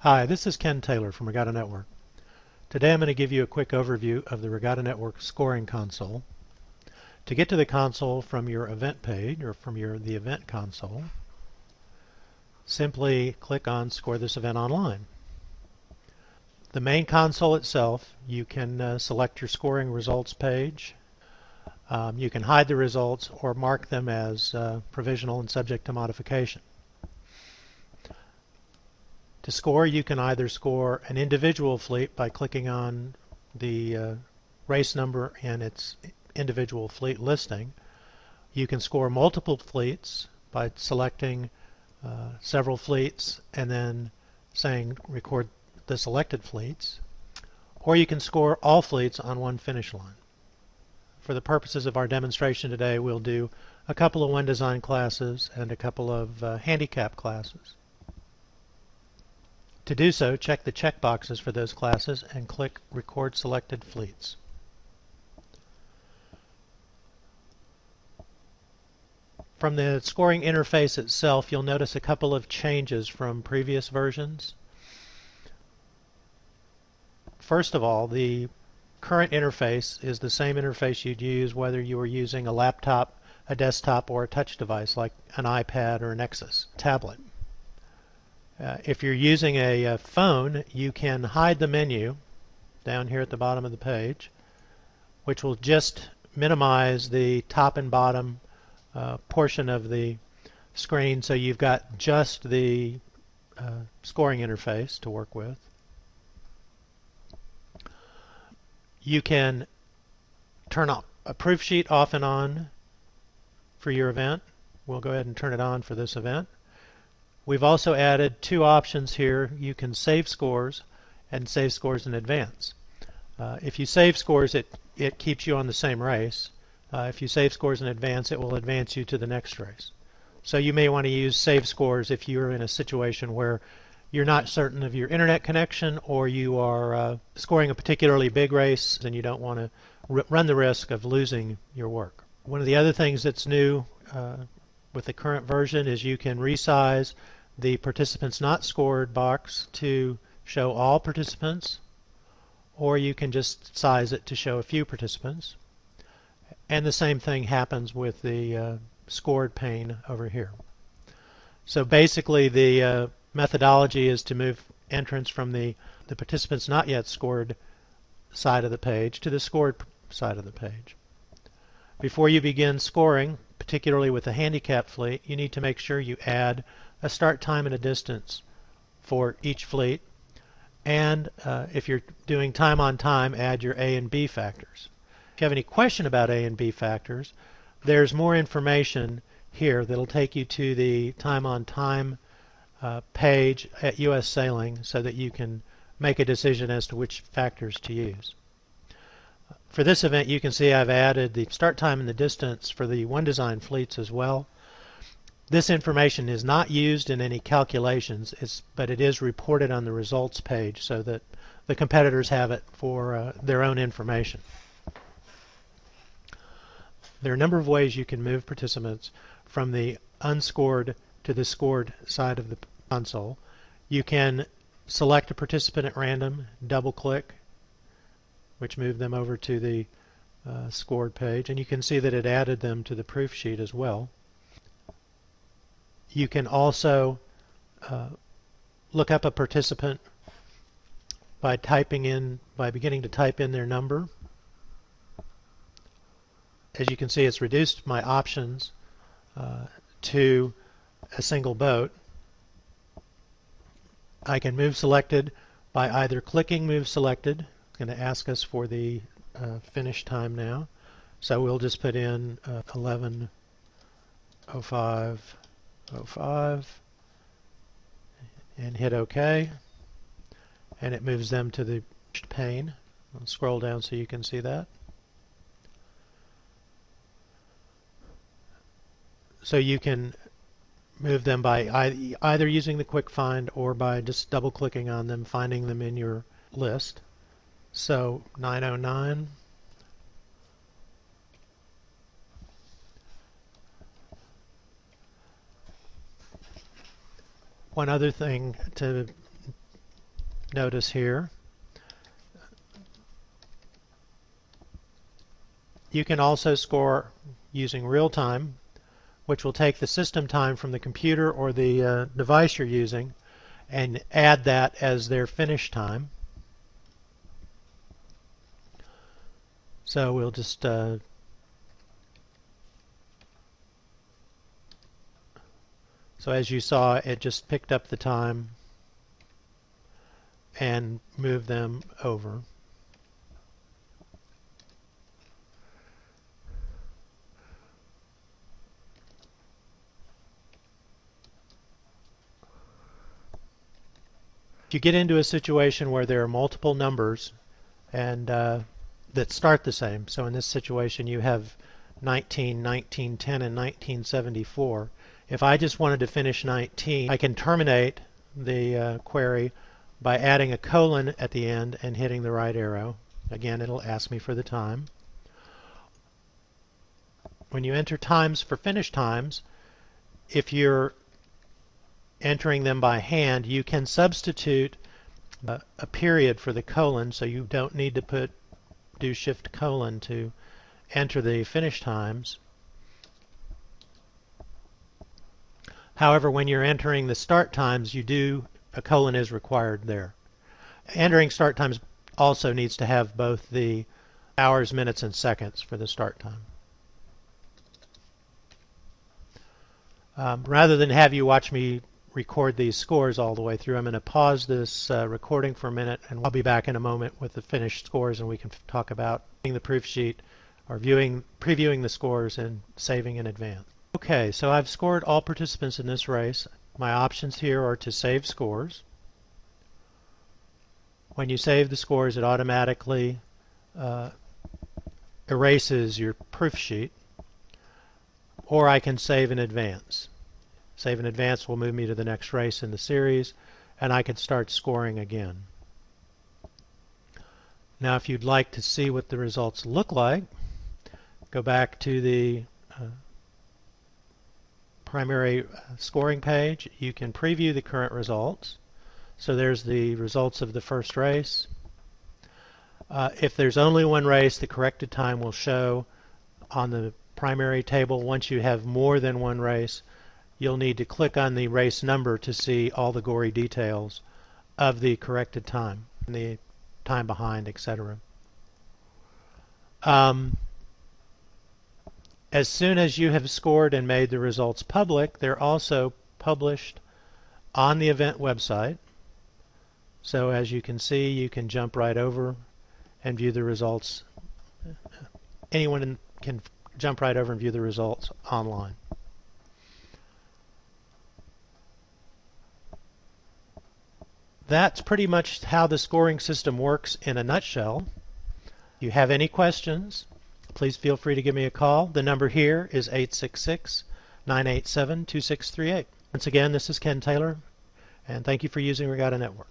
Hi, this is Ken Taylor from Regatta Network. Today I'm going to give you a quick overview of the Regatta Network Scoring Console. To get to the console from your event page or from the event console, simply click on Score this event online. The main console itself, you can select your scoring results page. You can hide the results or mark them as provisional and subject to modification. To score, you can either score an individual fleet by clicking on the race number and its individual fleet listing. You can score multiple fleets by selecting several fleets and then saying record the selected fleets. Or you can score all fleets on one finish line. For the purposes of our demonstration today, we'll do a couple of One Design classes and a couple of Handicap classes. To do so, check the checkboxes for those classes and click Record Selected Fleets. From the scoring interface itself, you'll notice a couple of changes from previous versions. First of all, the current interface is the same interface you'd use whether you were using a laptop, a desktop, or a touch device like an iPad or a Nexus tablet. If you're using a phone, you can hide the menu down here at the bottom of the page, which will just minimize the top and bottom portion of the screen, so you've got just the scoring interface to work with. You can turn a proof sheet off and on for your event. We'll go ahead and turn it on for this event. We've also added two options here. You can save scores and save scores in advance. If you save scores, it keeps you on the same race. If you save scores in advance, it will advance you to the next race. So you may want to use save scores if you're in a situation where you're not certain of your internet connection, or you are scoring a particularly big race and you don't want to run the risk of losing your work. One of the other things that's new with the current version is you can resize the participants not scored box to show all participants, or you can just size it to show a few participants. And the same thing happens with the scored pane over here. So basically the methodology is to move entrants from the participants not yet scored side of the page to the scored side of the page. Before you begin scoring, particularly with a handicap fleet, you need to make sure you add a start time and a distance for each fleet. And if you're doing time on time, add your A and B factors. If you have any question about A and B factors, there's more information here that'll take you to the time on time page at US Sailing so that you can make a decision as to which factors to use. For this event, you can see I've added the start time and the distance for the One Design fleets as well. This information is not used in any calculations, but it is reported on the results page so that the competitors have it for their own information. There are a number of ways you can move participants from the unscored to the scored side of the console. You can select a participant at random, double-click, which moved them over to the scored page, and you can see that it added them to the proof sheet as well. You can also look up a participant by beginning to type in their number. As you can see, it's reduced my options to a single boat. I can move selected by either clicking Move Selected. It's going to ask us for the finish time now. So we'll just put in 11:05:05 and hit OK. And it moves them to the pane. I'll scroll down so you can see that. So you can move them by either using the quick find or by just double clicking on them, finding them in your list. So 909. One other thing to notice here. You can also score using real time, which will take the system time from the computer or the device you're using and add that as their finish time. So we'll just so as you saw, it just picked up the time and moved them over. If you get into a situation where there are multiple numbers and that start the same, so in this situation you have 19, 1910, and 1974. If I just wanted to finish 19, I can terminate the query by adding a colon at the end and hitting the right arrow. Again, it'll ask me for the time. When you enter times for finish times, if you're entering them by hand, you can substitute a period for the colon, so you don't need to do shift colon to enter the finish times. However, when you're entering the start times, a colon is required there. Entering start times also needs to have both the hours, minutes, and seconds for the start time. Rather than have you watch me record these scores all the way through, I'm going to pause this recording for a minute, and I'll be back in a moment with the finished scores, and we can talk about the proof sheet or previewing the scores and saving in advance. Okay, so I've scored all participants in this race. My options here are to save scores. When you save the scores, it automatically erases your proof sheet, or I can save in advance. Save in advance will move me to the next race in the series, and I can start scoring again. Now, if you'd like to see what the results look like, go back to the primary scoring page. You can preview the current results. So there's the results of the first race. If there's only one race, the corrected time will show on the primary table. Once you have more than one race, you'll need to click on the race number to see all the gory details of the corrected time, and the time behind, etc. As soon as you have scored and made the results public, they're also published on the event website. So as you can see, you can jump right over and view the results. Anyone can jump right over and view the results online. That's pretty much how the scoring system works in a nutshell. If you have any questions, please feel free to give me a call. The number here is 866-987-2638. Once again, this is Ken Taylor, and thank you for using Regatta Network.